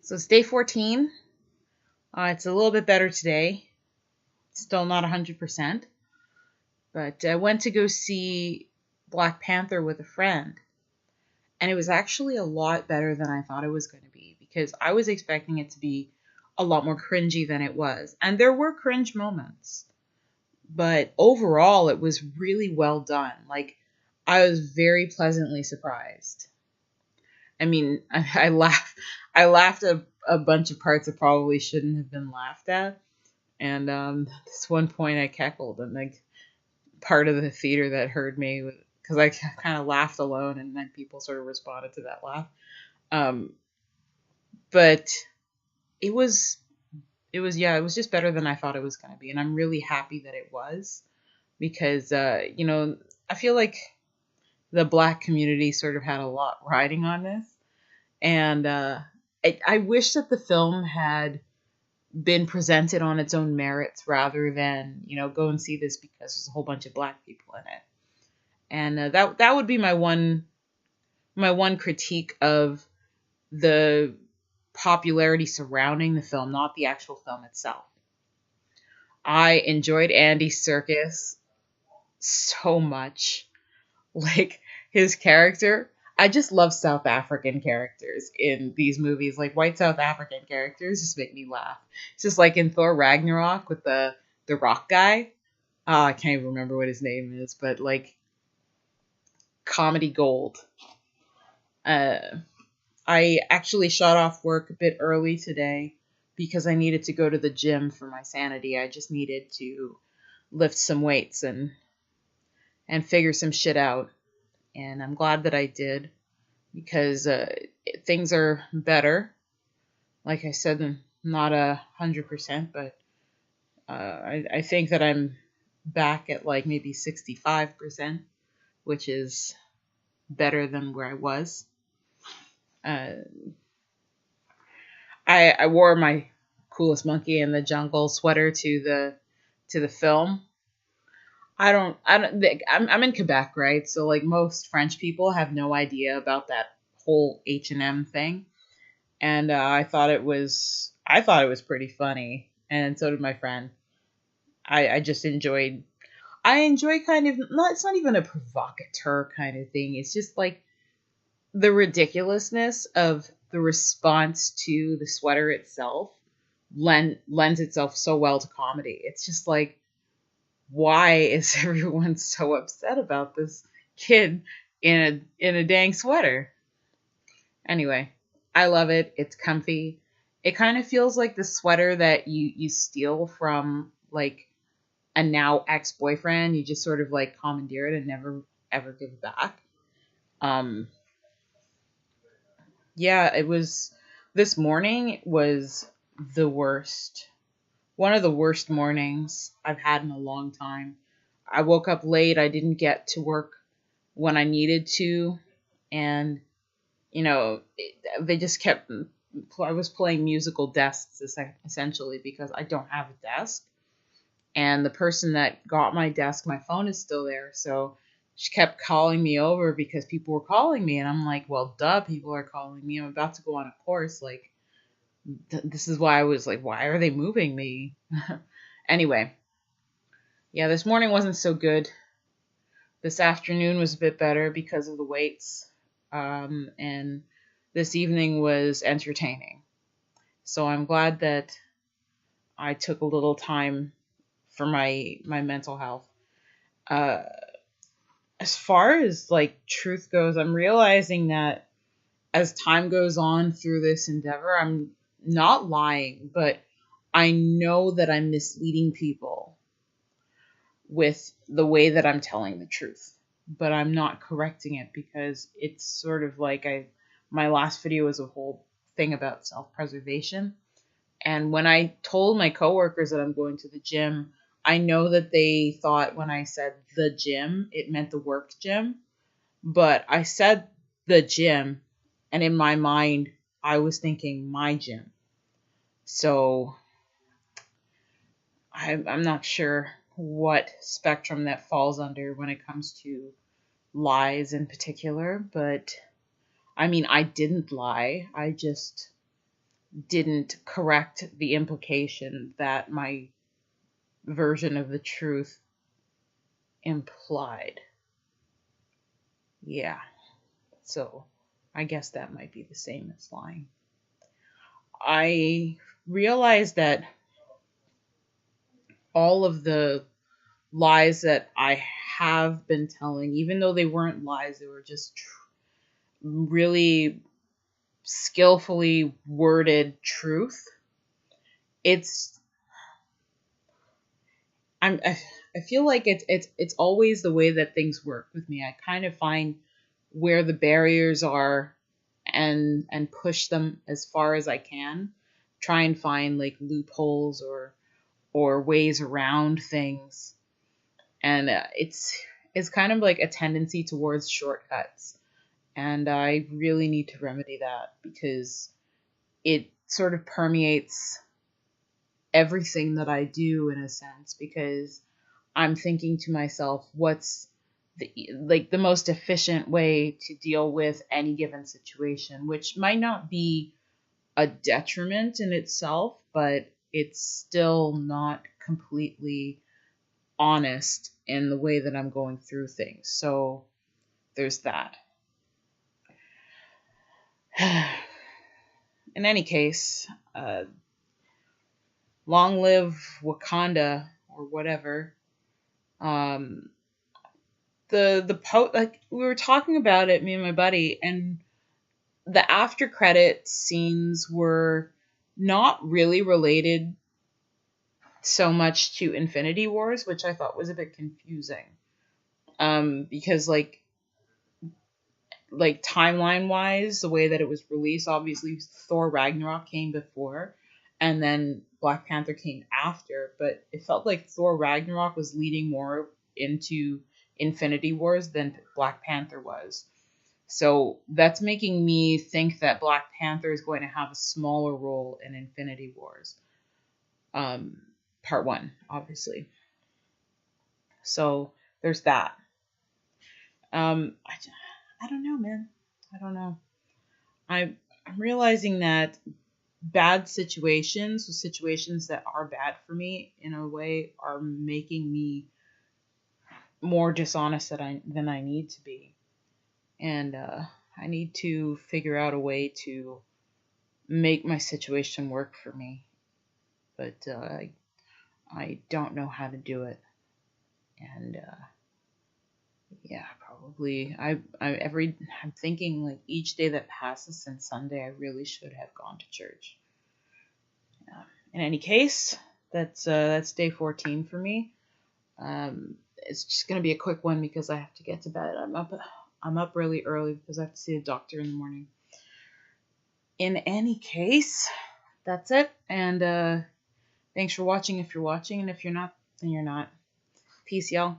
So it's day 14. It's a little bit better today. Still not 100%. But I went to go see Black Panther with a friend. And it was actually a lot better than I thought it was going to be. Because I was expecting it to be a lot more cringy than it was. And there were cringe moments. But overall, it was really well done. Like, I was very pleasantly surprised. I mean, I laughed at a bunch of parts that probably shouldn't have been laughed at. And this one point I cackled, and like part of the theater that heard me, because I kind of laughed alone, and then people sort of responded to that laugh. But it was it was just better than I thought it was going to be, and I'm really happy that it was, because I feel like the Black community sort of had a lot riding on this, and I wish that the film had been presented on its own merits rather than go and see this because there's a whole bunch of Black people in it. And that would be my one critique of the popularity surrounding the film, not the actual film itself. I enjoyed Andy Serkis so much. Like, his character, I just love South African characters in these movies. Like, white South African characters just make me laugh. It's just like in Thor Ragnarok with the rock guy. I can't even remember what his name is, but like, comedy gold. I actually shot off work a bit early today because I needed to go to the gym for my sanity. I just needed to lift some weights and figure some shit out. And I'm glad that I did, because things are better. Like I said, not 100%, but I think that I'm back at like maybe 65%, which is better than where I was. I wore my Coolest Monkey in the Jungle sweater to the film. I'm in Quebec, right? So like most French people have no idea about that whole H&M thing. And I thought it was pretty funny, and so did my friend. I just enjoyed kind of, not, it's not even a provocateur kind of thing. It's just like the ridiculousness of the response to the sweater itself lends itself so well to comedy. It's just like, why is everyone so upset about this kid in a dang sweater? Anyway, I love it. It's comfy. It kind of feels like the sweater that you steal from like a now ex-boyfriend. You just sort of like commandeer it and never ever give it back. Yeah, this morning was the worst. One of the worst mornings I've had in a long time. I woke up late. I didn't get to work when I needed to. And, they just kept, I was playing musical desks essentially because I don't have a desk. And the person that got my desk, my phone is still there. So she kept calling me over because people were calling me. And I'm like, well, duh, people are calling me. I'm about to go on a course. Like, this is why I was like, why are they moving me? Anyway, yeah, this morning wasn't so good. This afternoon was a bit better because of the weights. And this evening was entertaining. So I'm glad that I took a little time for my mental health. As far as like truth goes, I'm realizing that as time goes on through this endeavor, I'm not lying, but I know that I'm misleading people with the way that I'm telling the truth, but I'm not correcting it because it's sort of like my last video was a whole thing about self-preservation. And when I told my coworkers that I'm going to the gym, I know that they thought when I said the gym, it meant the work gym, but I said the gym, and in my mind, I was thinking my gym. So I'm not sure what spectrum that falls under when it comes to lies in particular, but I mean, I didn't lie. I just didn't correct the implication that my version of the truth implied. Yeah, so I guess that might be the same as lying. I realized that all of the lies that I have been telling, even though they weren't lies, they were just really skillfully worded truth. It's I feel like it's always the way that things work with me. I kind of find where the barriers are and push them as far as I can. Try and find like loopholes or ways around things. And it's kind of like a tendency towards shortcuts. And I really need to remedy that because it sort of permeates everything that I do in a sense, because I'm thinking to myself, what's the most efficient way to deal with any given situation, which might not be a detriment in itself, but it's still not completely honest in the way that I'm going through things. So there's that. In any case, long live Wakanda or whatever. Um, like we were talking about it, me and my buddy, and the after credit scenes were not really related so much to Infinity Wars, which I thought was a bit confusing. Because like timeline wise, the way that it was released, obviously Thor Ragnarok came before, and then Black Panther came after. But it felt like Thor Ragnarok was leading more into Infinity Wars than Black Panther was. So that's making me think that Black Panther is going to have a smaller role in Infinity Wars. Part one, obviously. So there's that. I don't know, man. I don't know. I'm realizing that bad situations, situations that are bad for me in a way, are making me more dishonest than I need to be, and I need to figure out a way to make my situation work for me, but I don't know how to do it, and yeah, probably I'm thinking like each day that passes since Sunday, I really should have gone to church. In any case, that's day 14 for me. It's just gonna be a quick one because I have to get to bed. I'm up really early because I have to see a doctor in the morning. In any case, that's it. And thanks for watching if you're watching, and if you're not, then you're not. Peace, y'all.